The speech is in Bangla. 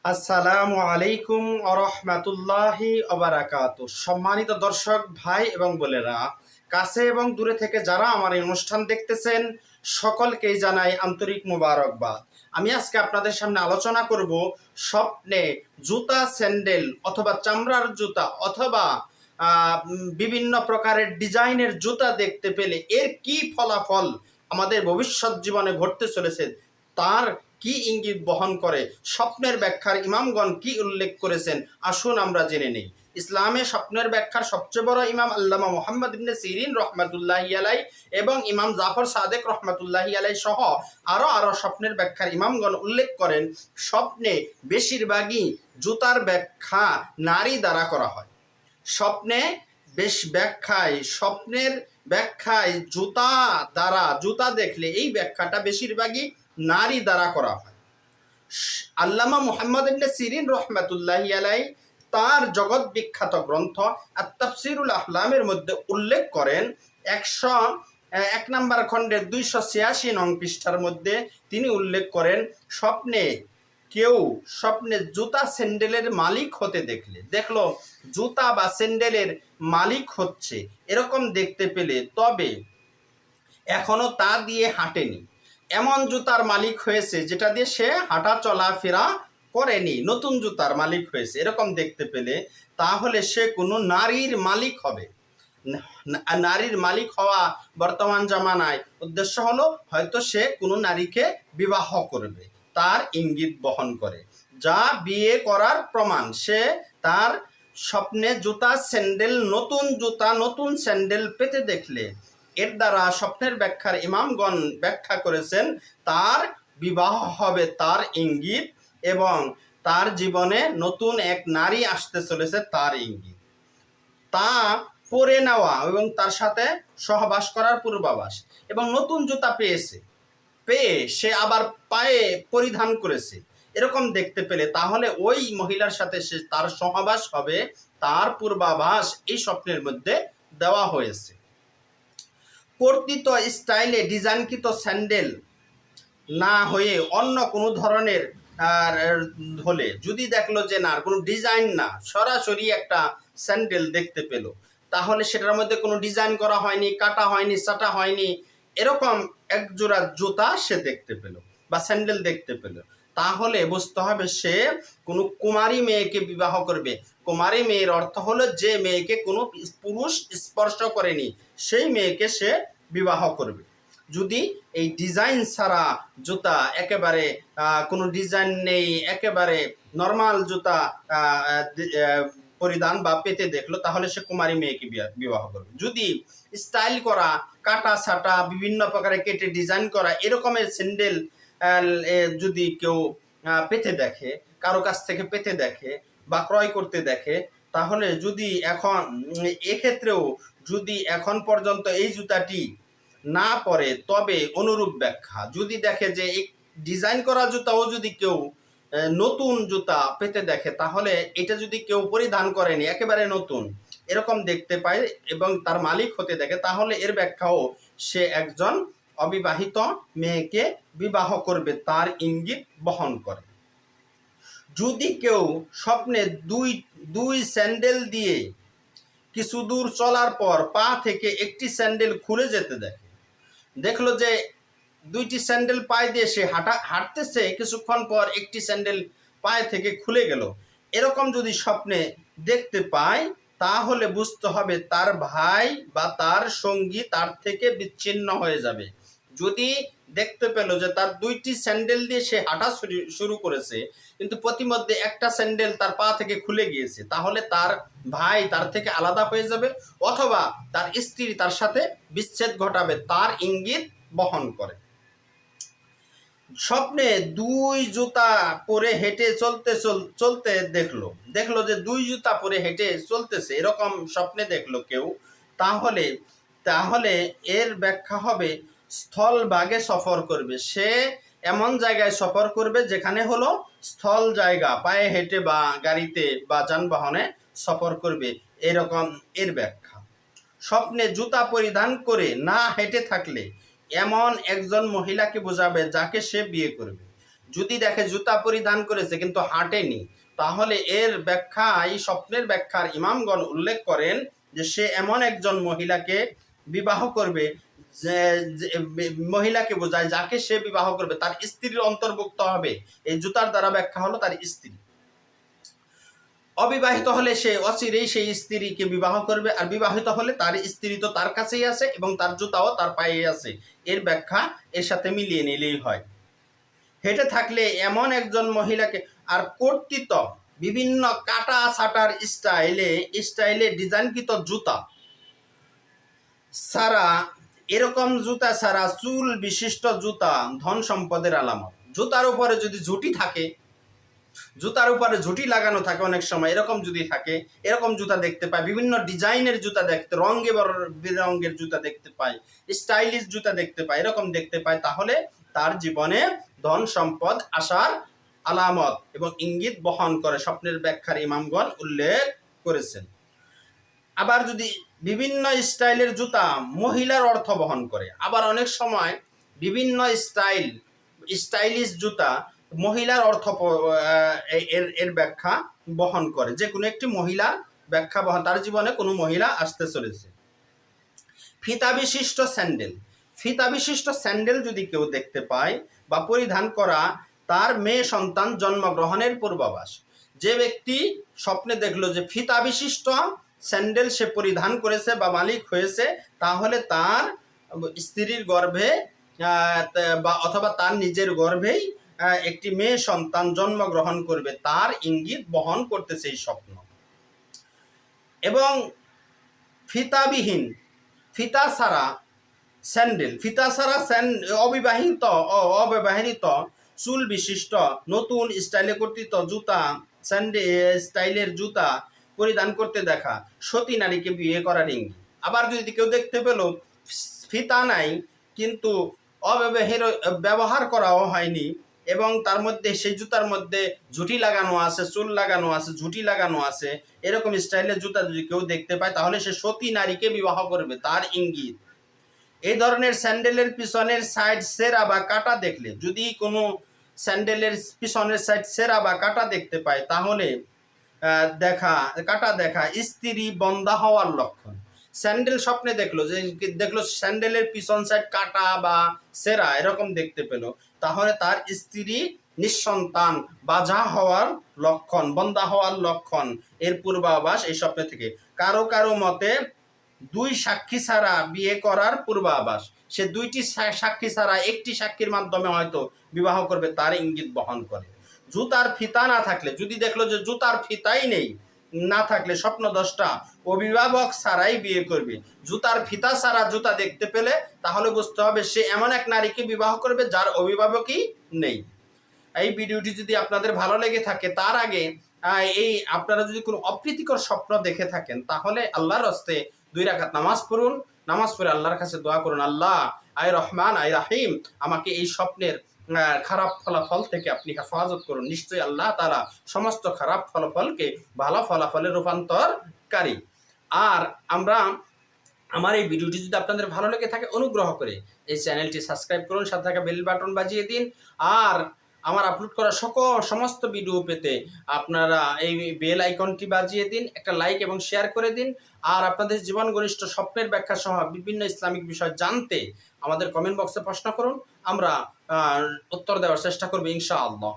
আসসালামু আলাইকুম আরহামাতুল্লাহি ওবারাকাতু। সম্মানিত দর্শক ভাই এবং বোনেরা, কাছে এবং দূরে থেকে যারা আমার এই অনুষ্ঠান দেখতেছেন, সকলকেই জানাই আন্তরিক মোবারকবাদ। আমি আজকে আপনাদের সামনে আলোচনা করব স্বপ্নে জুতা, স্যান্ডেল অথবা চামড়ার জুতা অথবা বিভিন্ন প্রকারের ডিজাইনের জুতা দেখতে পেলে এর কি ফলাফল আমাদের ভবিষ্যৎ জীবনে ঘটতে চলেছে, তার কি ইঙ্গিত বহন করে, স্বপ্নের ব্যাখ্যার ইমামগণ কি উল্লেখ করেছেন, আসুন আমরা জেনে নেই। ইসলামে স্বপ্নের ব্যাখ্যার সবচেয়ে বড় ইমাম আল্লামা মুহাম্মদ ইবনে সিরিন রহমাতুল্লাহি আলাই এবং ইমাম জাফর সাদেক রহমাতুল্লাহি আলাই সহ আরো স্বপ্নের ব্যাখ্যার ইমামগণ উল্লেখ করেন, স্বপ্নে বেশিরভাগই জুতার ব্যাখ্যা নারী দ্বারা করা হয়। স্বপ্নে স্বপ্নের ব্যাখ্যায় জুতা দেখলে এই ব্যাখ্যাটা বেশিরভাগই নারী দ্বারা করা হয়। আল্লামা মুহাম্মদ ইবনে সিরিন রহমাতুল্লাহি আলাই তার জগৎ বিখ্যাত গ্রন্থ আত-তাফসীরুল আহলামের মধ্যে উল্লেখ করেন, 101 নম্বর খণ্ডের 286 নং পৃষ্ঠার মধ্যে তিনি উল্লেখ করেন, স্বপ্নে জুতা স্যান্ডেলের মালিক হতে দেখলো জুতা বা স্যান্ডেলের মালিক হচ্ছে এরকম দেখতে পেলে, তবে এখনো তা দিয়ে হাঁটেনি, এমন জুতার মালিক হয়েছে যেটা দিয়ে সে হাঁটা চলাফেরা করেনি, নতুন জুতার মালিক হয়েছে এরকম দেখতে পেলে, তাহলে সে কোনো নারীর মালিক হবে। নারীর মালিক হওয়া বর্তমান জামানায় উদ্দেশ্য হলো হয়তো সে কোনো নারীকে বিবাহ করবে, তার ইঙ্গিত বহন করে, যা বিয়ে করার প্রমাণ। সে তার স্বপ্নে নতুন স্যান্ডেল পেতে দেখলে, এর দ্বারা স্বপ্নের ব্যাখ্যার ইমামগণ ব্যাখ্যা করেছেন তার বিবাহ হবে তার ইঙ্গিত, এবং তার জীবনে নতুন এক নারী আসতে চলেছে তার ইঙ্গিত। তা পরে নেওয়া এবং তার সাথে সহবাস করার পূর্বাভাস। এবং নতুন জুতা পেয়ে সে আবার পায়ে পরিধান করেছে এরকম দেখতে পেলে, তাহলে ওই মহিলার সাথে সে তার সহবাস হবে, তার পূর্বাভাস এই স্বপ্নের মধ্যে দেওয়া হয়েছে। কর্তৃত স্টাইলে ডিজাইনকৃত স্যান্ডেল না হয়ে অন্য কোনো ধরনের হলে, যদি দেখলো যে না কোনো ডিজাইন না, সরাসরি একটা স্যান্ডেল দেখতে পেল, তাহলে সেটার মধ্যে কোনো ডিজাইন করা হয়নি, কাটা হয়নি, চাটা হয়নি, এরকম এক জোড়া জুতা সে দেখতে পেল বা স্যান্ডেল দেখতে পেল, তাহলে বুঝতে হবে সে কোনো কুমারী মেয়েকে বিবাহ করবে। কুমারী মেয়ের অর্থ হলো যে মেয়েকে কোনো পুরুষ স্পর্শ করেনি, সেই মেয়েকে সে বিবাহ করবে। যদি এই ডিজাইন ছাড়া জুতা, একেবারে কোনো ডিজাইন নেই, একেবারে নর্মাল জুতা পরিধান বা পেতে দেখলো, তাহলে সে কুমারী মেয়েকে বিবাহ করবে। যদি স্টাইল করা, কাটা ছাটা, বিভিন্ন প্রকারে কেটে ডিজাইন করা এরকমের স্যান্ডেল যদি কেউ পেতে দেখে, কারো কাছ থেকে পেতে দেখে বা ক্রয় করতে দেখে, তাহলে এক্ষেত্রেও যদি এখন পর্যন্ত এই জুতাটি না পরে, তবে অনুরূপ ব্যাখ্যা। যদি দেখে যে এই ডিজাইন করা জুতাও যদি কেউ নতুন জুতা পেতে দেখে, তাহলে এটা যদি কেউ পরিধান করেনি, একেবারে নতুন এরকম দেখতে পায় এবং তার মালিক হতে দেখে, তাহলে এর ব্যাখ্যাও সে একজন অবিবাহিত মেয়েকে বিবাহ করবে, তার ইঙ্গিত বহন করে। যদি কেউ স্বপ্নে দুই স্যান্ডেল দিয়ে কিছু দূর চলার পর পা থেকে একটি স্যান্ডেল খুলে যেতে দেখলো যে দুইটি স্যান্ডেল পায়ে দিয়ে সে হাঁটতেছে, কিছুক্ষণ পর একটি স্যান্ডেল পায়ে থেকে খুলে গেল, এরকম যদি স্বপ্নে দেখতে পায়, তাহলে বুঝতে হবে তার ভাই বা তার সঙ্গী তার থেকে বিচ্ছিন্ন হয়ে যাবে। যদি দেখতে পেল যে তার দুইটি স্যান্ডেল দিয়ে সে হাঁটা শুরু করেছে, কিন্তু প্রতিমধ্যে একটা স্যান্ডেল তার পা থেকে খুলে গিয়েছে, তাহলে তার ভাই তার থেকে আলাদা হয়ে যাবে, অথবা তার স্ত্রী তার সাথে বিচ্ছেদ ঘটাবে, তার ইঙ্গিত বহন করে। স্বপ্নে দুই জুতা পরে হেঁটে চলতে দেখলো যে দুই জুতা পরে হেঁটে চলতেছে, এরকম স্বপ্নে দেখলো কেউ, তাহলে এর ব্যাখ্যা হবে স্থলভাগে সফর করবে। সে এমন জায়গায় সফর করবে যেখানে হলো স্থল জায়গা, পায়ে হেঁটে বা গাড়িতে বা যানবাহনে সফর করবে, এরকম এর ব্যাখ্যা। স্বপ্নে জুতা পরিধান করে না হেঁটে থাকলে এমন একজন মহিলাকে বোঝাবে যাকে সে বিয়ে করবে। যদি দেখে জুতা পরিধান করেছে কিন্তু হাঁটেনি, তাহলে এর ব্যাখ্যা, এই স্বপ্নের ব্যাখ্যার ইমামগণ উল্লেখ করেন যে সে এমন একজন মহিলাকে বিবাহ করবে, যে মহিলাকে বোঝায় যাকে সে বিবাহ করবে তার স্ত্রীর অন্তর্ভুক্ত হবে। এই জুতার দ্বারা ব্যাখ্যা হলো তার স্ত্রী। অবিবাহিত হলে সে অচিরেই সেই স্ত্রীকে বিবাহ করবে, আর বিবাহিত হলে তার স্ত্রী তো তার কাছেই আছে এবং তার জুতাও তার পায়েই আছে। এর ব্যাখ্যা এর সাথে মিলিয়ে নিলেই হয়। হেঁটে থাকলে এমন একজন মহিলাকে, আর কর্তৃত্ব বিভিন্ন কাটা ছাটার স্টাইলে ডিজাইনকৃত জুতা ছাড়া, এরকম জুতা ছাড়া চুল বিশিষ্ট জুতা ধন সম্পদের আলামত। জুতার উপরে যদি ঝুঁটি থাকে, জুতার উপরে ঝুঁটি লাগানো থাকে, অনেক সময় এরকম যদি থাকে, এরকম জুতা দেখতে পায়, বিভিন্ন ডিজাইনের জুতা দেখতে, রঙে বেরঙের জুতা দেখতে পায়, স্টাইলিশ জুতা দেখতে পায়, এরকম দেখতে পায়, তাহলে তার জীবনে ধন সম্পদ আসার আলামত এবং ইঙ্গিত বহন করে, স্বপ্নের ব্যাখ্যার ইমামগণ উল্লেখ করেছেন। আবার যদি বিভিন্ন স্টাইলের জুতা মহিলার অর্থ বহন করে, আবার অনেক সময় বিভিন্ন স্টাইলিশ জুতা মহিলার অর্থ এর ব্যাখ্যা বহন করে, যে কোনো একটি মহিলার ব্যাখ্যা বহন, তার জীবনে কোনো মহিলা আসতে চলেছে। ফিতা বিশিষ্ট স্যান্ডেল যদি কেউ দেখতে পায় বা পরিধান করা, তার মেয়ে সন্তান জন্মগ্রহণের পূর্বাভাস। যে ব্যক্তি স্বপ্নে দেখলো যে ফিতা বিশিষ্ট স্যান্ডেল সে পরিধান করেছে বা মালিক হয়েছে, তাহলে তার স্ত্রীর গর্ভে বা অথবা তার নিজের গর্ভেই একটি মেয়ে সন্তান জন্মগ্রহণ করবে, তার ইঙ্গিত বহন করতেছে এই স্বপ্ন। এবং ফিতা ছাড়া অবিবাহিত চুল বিশিষ্ট নতুন স্টাইলে কর্তৃত জুতা, স্টাইলের জুতা পরিধান করতে দেখা সতী নারীকে বিয়ে করার ইঙ্গিত। আবার যদি কেউ দেখতে পেল ফিতা নাই কিন্তু ব্যবহার করাও হয়নি এবং তার মধ্যে, সেই জুতার মধ্যে ঝুঁটি লাগানো আছে, চুল লাগানো আছে, ঝুঁটি লাগানো আছে, এরকম স্টাইলের জুতা যদি কেউ দেখতে পায়, তাহলে সে সতী নারীকে বিবাহ করবে, তার ইঙ্গিত। এই ধরনের স্যান্ডেলের পিছনের সাইড সেরা বা কাটা দেখলে, যদি কোনো স্যান্ডেলের পিছনের সাইড সেরা বা কাটা দেখতে পায়, তাহলে কাটা দেখা স্ত্রী বন্ধা হওয়ার লক্ষণ। স্যান্ডেল স্বপ্নে দেখলো স্যান্ডেলের পিছন সাইড কাটা বা সেরা এরকম দেখতে পেল, তাহলে তার স্ত্রী নিঃসন্তান বাঁঝা হওয়ার লক্ষণ, বন্ধা হওয়ার লক্ষণ, এর পূর্বাভাস এই স্বপ্নে থেকে। কারো কারো মতে 2 সাক্ষী ছাড়া বিয়ে করার পূর্বাভাস, সে 2টি সাক্ষী ছাড়া একটি সাক্ষীর মাধ্যমে হয়তো বিবাহ করবে, তার ইঙ্গিত বহন করে। জুতার ফিতা না থাকলে, যদি দেখলো যে জুতার ফিতাই নেই, না থাকলে স্বপ্ন দশটা অভিভাবক ছাড়াই বিয়ে করবে। জুতার ফিতা ছাড়া জুতা দেখতে পেলে তাহলে বুঝতে হবে সে এমন এক নারীকে বিবাহ করবে যার অভিভাবকই নেই। এই ভিডিওটি যদি আপনাদের ভালো লেগে থাকে, তার আগে এই আপনারা যদি কোনো অপ্রীতিকর স্বপ্ন দেখে থাকেন, তাহলে আল্লাহর হস্তে 2 রাকাত নামাজ পড়ুন, নামাজ পড়ে আল্লাহর কাছে দোয়া করুন, আল্লাহ আয় রহমান আয় রাহিম, আমাকে এই স্বপ্নের খারাপ ফলাফল থেকে আপনি হেফাজত করুন। নিশ্চয়ই আল্লাহ তাআলা সমস্ত খারাপ ফলাফলকে ভালো ফলাফলে রূপান্তরকারী। আর আমার এই ভিডিওটি যদি আপনাদের ভালো লেগে থাকে, অনুগ্রহ করে এই চ্যানেলটি সাবস্ক্রাইব করুন, সাথে থাকা বেল বাটন বাজিয়ে দিন। আর আমার আপলোড করা সমস্ত ভিডিও পেতে আপনারা এই বেল আইকনটি বাজিয়ে দিন, একটা লাইক এবং শেয়ার করে দিন। আর আপনাদের জীবন ঘনিষ্ঠ স্বপ্নের ব্যাখ্যা সহ বিভিন্ন ইসলামিক বিষয় জানতে আমাদের কমেন্ট বক্সে প্রশ্ন করুন, আমরা উত্তর দেওয়ার চেষ্টা করব ইনশাআল্লাহ।